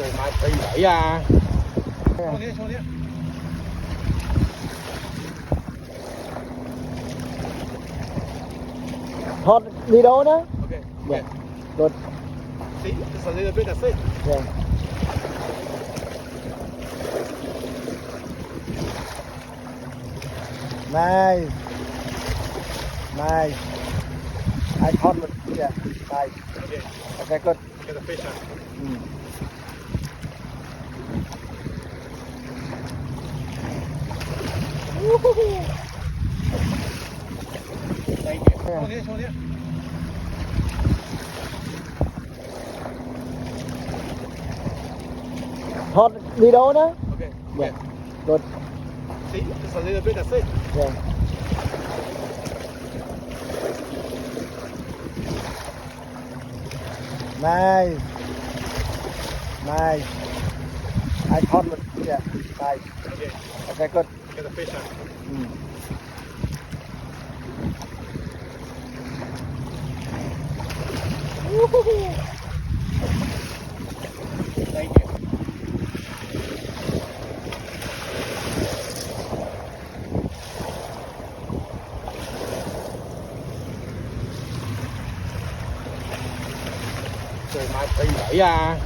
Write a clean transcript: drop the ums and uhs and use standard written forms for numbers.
Trời mà thấy đấy à. Cho đi. Hot video đó. Okay. Yeah. Good. See, just a little bit, that's it. Yeah. Nice. Nice. I caught it. Yeah. Nice. Okay. Okay, good. Get the fish out. Mm. Thank you. Show đi. Hot video đó. Okay. Yeah. Good. See, just a little bit, that's it. Yeah. Nice. Nice. I caught it. Yeah. Nice. Okay. Okay, good. Get the fish out. Mm. Thank you. Trời mà thấy đấy à.